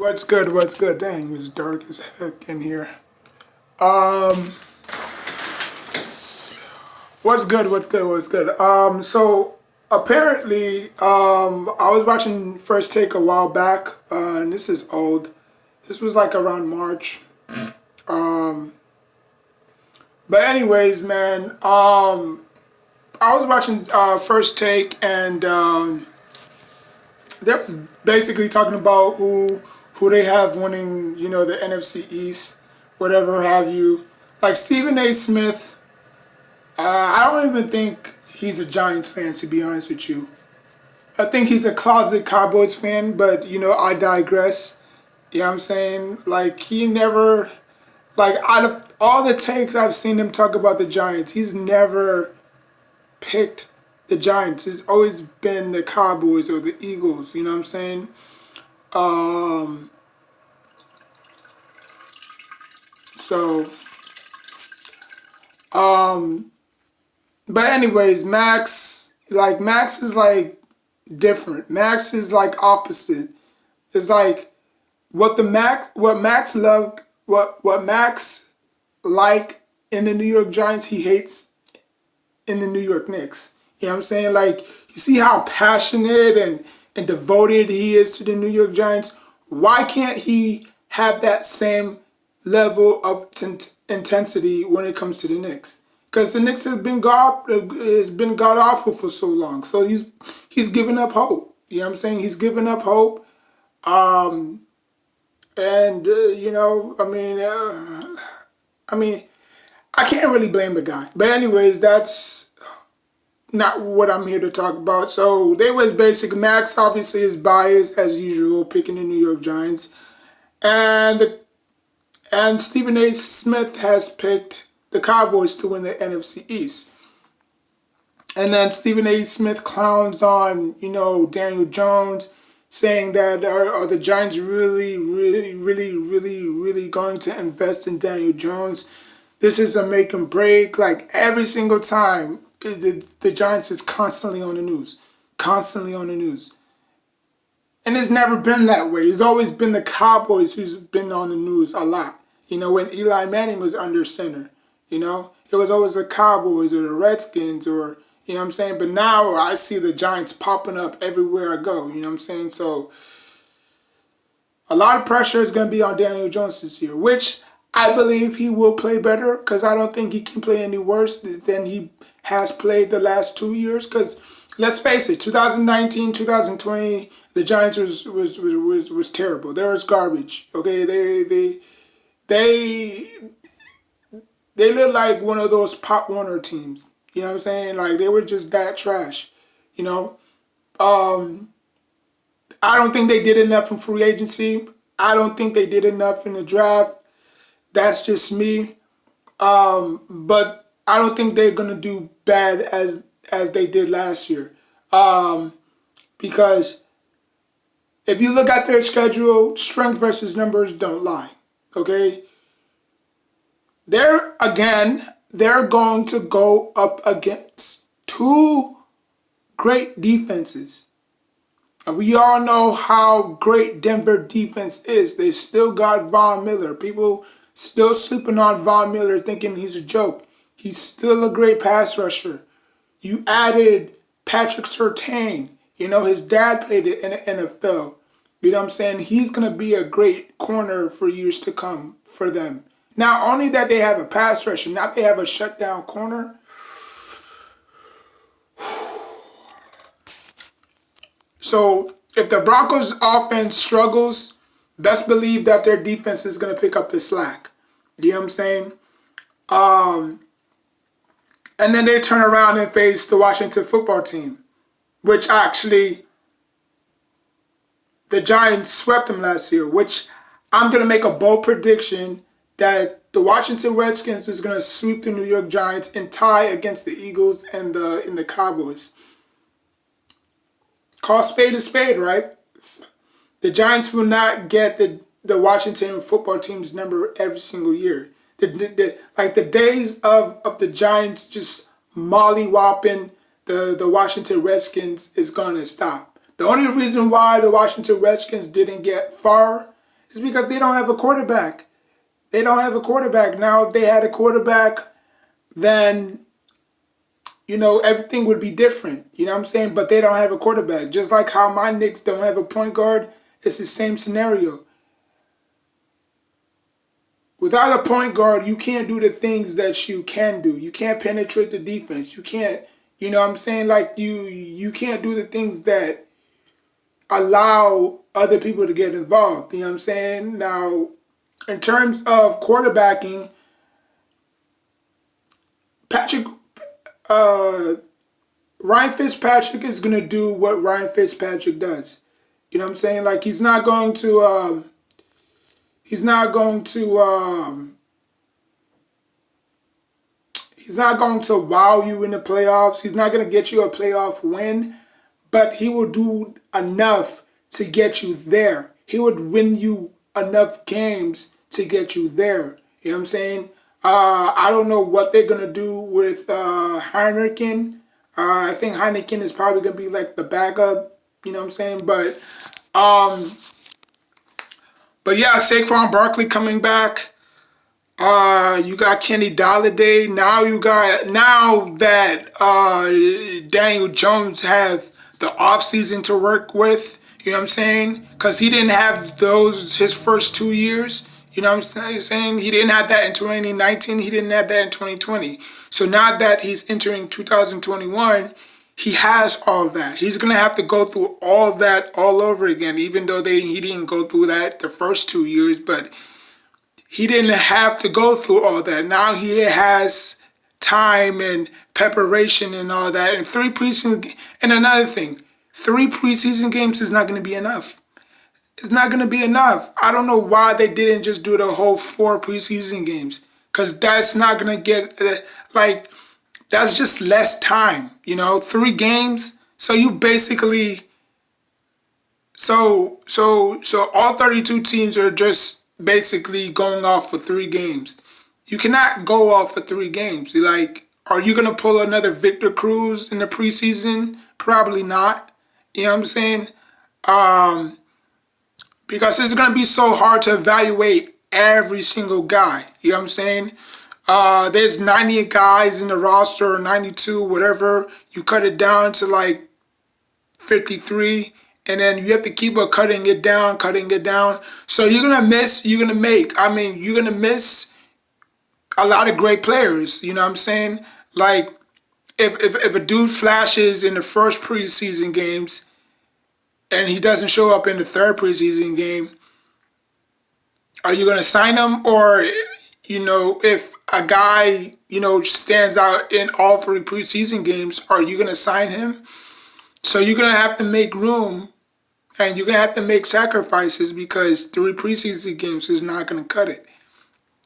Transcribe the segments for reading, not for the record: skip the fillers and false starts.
What's good? What's good? Dang, it's dark as heck in here. Um, what's good? What's good? What's good? So apparently, I was watching First Take a while back, and this is old. This was like around March. Um, but anyways, man, I was watching First Take, and they was basically talking about who they have winning, the NFC East, whatever have you. Like Stephen A. Smith, I don't even think he's a Giants fan, to be honest with you. I think he's a closet Cowboys fan, but I digress. You know what I'm saying? Like he never, like out of all the takes I've seen him talk about the Giants, he's never picked the Giants. It's always been the Cowboys or the Eagles. You know what I'm saying? Um, so, um, but anyways, Max is like different. Max is like opposite. It's like what Max loved, what Max like in the New York Giants, he hates in the New York Knicks. You know what I'm saying? Like, you see how passionate and devoted he is to the New York Giants? Why can't he have that same level of intensity when it comes to the Knicks? Because the Knicks has been god awful for so long. So he's given up hope. You know what I'm saying? He's given up hope. Um, and I mean, I can't really blame the guy. But anyways, that's not what I'm here to talk about. So there was basic Max obviously is biased as usual, picking the New York Giants, and and Stephen A. Smith has picked the Cowboys to win the NFC East. And then Stephen A. Smith clowns on Daniel Jones, saying that are the Giants really, really, really, really, really going to invest in Daniel Jones? This is a make and break. Like every single time, the Giants is constantly on the news, constantly on the news, and it's never been that way. It's always been the Cowboys who's been on the news a lot. When Eli Manning was under center, it was always the Cowboys or the Redskins or what I'm saying. But now I see the Giants popping up everywhere I go. You know what I'm saying? So a lot of pressure is going to be on Daniel Jones this year, which I believe he will play better because I don't think he can play any worse than he has played the last 2 years. Because let's face it, 2019, 2020, the Giants was terrible. They was garbage. Okay, they they look like one of those Pop Warner teams. You know what I'm saying? Like they were just that trash. You know, um, I don't think they did enough in free agency. I don't think they did enough in the draft. That's just me. But I don't think they're gonna do bad as they did last year. Um, because if you look at their schedule, strength versus numbers don't lie. Okay, they're going to go up against two great defenses. And we all know how great Denver defense is. They still got Von Miller. People still sleeping on Von Miller thinking he's a joke. He's still a great pass rusher. You added Patrick Surtain. His dad played it in the NFL. You know what I'm saying? He's going to be a great corner for years to come for them. Not only that they have a pass rusher, now they have a shutdown corner. So if the Broncos offense struggles, best believe that their defense is going to pick up the slack. You know what I'm saying? Um, and then they turn around and face the Washington football team, which actually the Giants swept them last year, which I'm going to make a bold prediction that the Washington Redskins is going to sweep the New York Giants and tie against the Eagles and the Cowboys. Call spade a spade, right? The Giants will not get the Washington football team's number every single year. The days of the Giants just mollywopping the Washington Redskins is going to stop. The only reason why the Washington Redskins didn't get far It's because they don't have a quarterback. They don't have a quarterback. Now, if they had a quarterback, then, everything would be different. You know what I'm saying? But they don't have a quarterback. Just like how my Knicks don't have a point guard, it's the same scenario. Without a point guard, you can't do the things that you can do. You can't penetrate the defense. You can't, you know what I'm saying? Like you can't do the things that allow other people to get involved. You know what I'm saying? Now, in terms of quarterbacking, Patrick Ryan Fitzpatrick is gonna do what Ryan Fitzpatrick does. You know what I'm saying? Like he's not going to he's not going to wow you in the playoffs. He's not going to get you a playoff win, but he will do enough to get you there. He would win you enough games to get you there. You know what I'm saying? I don't know what they're gonna do with Heineken. I think Heineken is probably gonna be like the backup. You know what I'm saying? But yeah, Saquon Barkley coming back. You got Kenny Golladay. Now that Daniel Jones have the offseason to work with. You know what I'm saying? Because he didn't have those his first 2 years. You know what I'm saying? He didn't have that in 2019. He didn't have that in 2020. So now that he's entering 2021, he has all that. He's gonna have to go through all that all over again. Even though he didn't go through that the first 2 years, but he didn't have to go through all that. Now he has time and preparation and all that. And another thing, 3 preseason games is not going to be enough. It's not going to be enough. I don't know why they didn't just do the whole 4 preseason games. Because that's not going to get, that's just less time. 3 games. So you basically, so all 32 teams are just basically going off for 3 games. You cannot go off for 3 games. Are you going to pull another Victor Cruz in the preseason? Probably not. You know what I'm saying? Because it's going to be so hard to evaluate every single guy. You know what I'm saying? There's 90 guys in the roster, or 92, whatever. You cut it down to 53. And then you have to keep on cutting it down. So you're going to miss a lot of great players. You know what I'm saying? Like, if a dude flashes in the first preseason games and he doesn't show up in the third preseason game, are you going to sign him? Or, if a guy, stands out in all 3 preseason games, are you going to sign him? So you're going to have to make room. And you're going to have to make sacrifices because 3 preseason games is not going to cut it.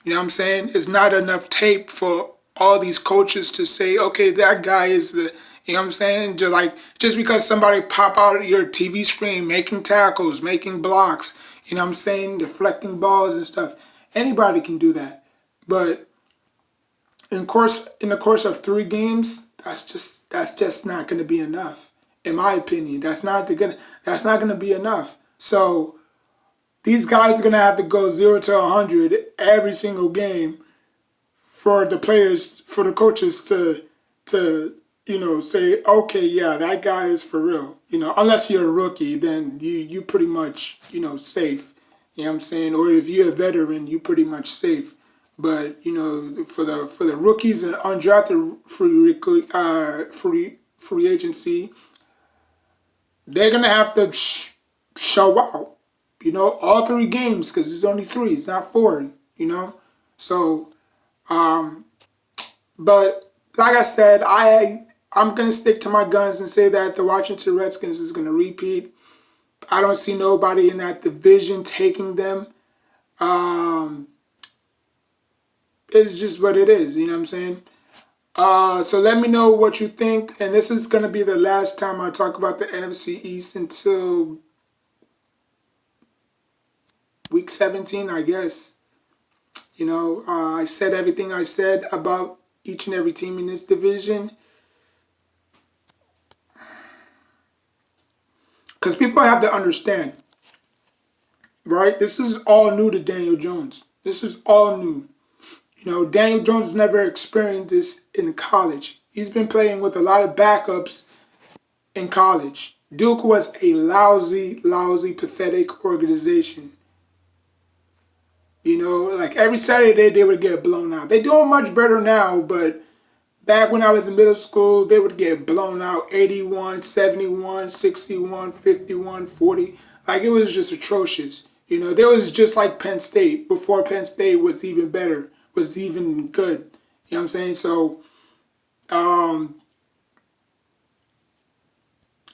You know what I'm saying? It's not enough tape for all these coaches to say, okay, that guy is the, you know what I'm saying? Just because somebody pop out of your TV screen making tackles, making blocks, you know what I'm saying? Deflecting balls and stuff. Anybody can do that. But in the course of 3 games, that's just not going to be enough. In my opinion, that's not gonna be enough. So these guys are gonna have to go 0 to 100 every single game for the players, for the coaches to say, okay, yeah, that guy is for real. Unless you're a rookie, then you pretty much safe. You know what I'm saying? Or if you're a veteran, you pretty much safe. But for the rookies and undrafted free agency, they're going to have to show out, all 3 games, because it's only 3, it's not 4, So, but like I said, I'm going to stick to my guns and say that the Washington Redskins is going to repeat. I don't see nobody in that division taking them. It's just what it is, you know what I'm saying? So let me know what you think. And this is going to be the last time I talk about the NFC East until week 17, I guess. I said everything I said about each and every team in this division. Because people have to understand. right? This is all new to Daniel Jones. This is all new. You know, Daniel Jones never experienced this in college. He's been playing with a lot of backups in college. Duke was a lousy, lousy, pathetic organization. You know, like every Saturday they would get blown out. They're doing much better now, but back when I was in middle school, they would get blown out 81, 71, 61, 51, 40. Like it was just atrocious. You know, they was just like Penn State before Penn State was even better, was even good. You know what I'm saying? Um,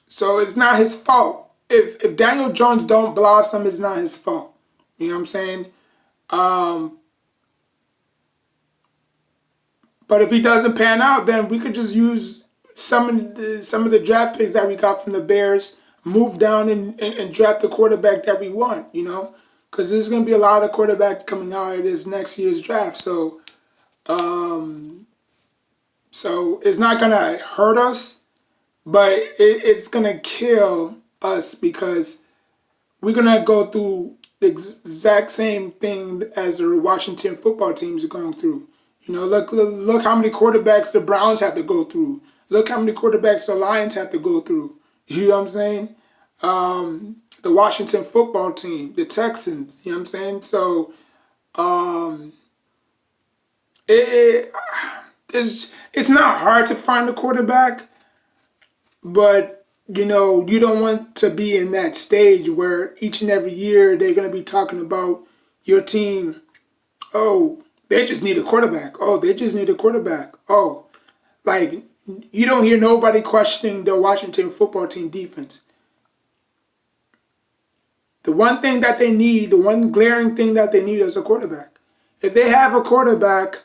so it's not his fault. If Daniel Jones don't blossom, it's not his fault. You know what I'm saying? Um, but if he doesn't pan out, then we could just use some of the draft picks that we got from the Bears, move down and draft the quarterback that we want. You know, because there's going to be a lot of quarterbacks coming out of this next year's draft. Um, so it's not going to hurt us, but it's going to kill us because we're going to go through the exact same thing as the Washington football teams are going through. You know, look how many quarterbacks the Browns have to go through. Look how many quarterbacks the Lions have to go through. You know what I'm saying? The Washington football team, the Texans. You know what I'm saying? So um, it, it's not hard to find a quarterback, but you know you don't want to be in that stage where each and every year they're gonna be talking about your team. Oh, they just need a quarterback. Oh, they just need a quarterback. Oh, like you don't hear nobody questioning the Washington football team defense. The one thing that they need, the one glaring thing that they need is a quarterback. If they have a quarterback,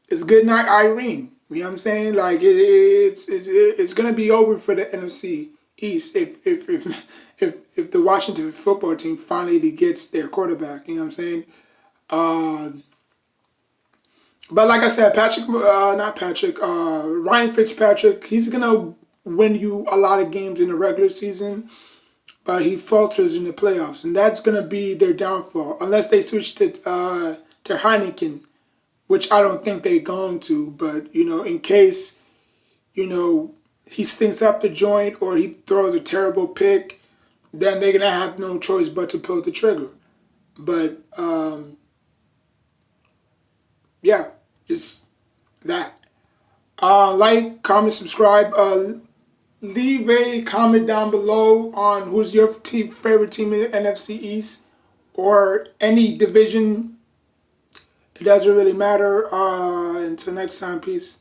it's good night, Irene. You know what I'm saying? Like it's gonna be over for the NFC East if the Washington football team finally gets their quarterback. You know what I'm saying? Um, but like I said, not Patrick, Ryan Fitzpatrick, he's gonna win you a lot of games in the regular season, but he falters in the playoffs, and that's gonna be their downfall unless they switch to Heineken, which I don't think they're going to. But you know, in case you know he stinks up the joint or he throws a terrible pick, then they're gonna have no choice but to pull the trigger. But yeah, just that. Like, comment, subscribe. Leave a comment down below on who's your favorite team in the NFC East or any division. It doesn't really matter. Until next time, peace.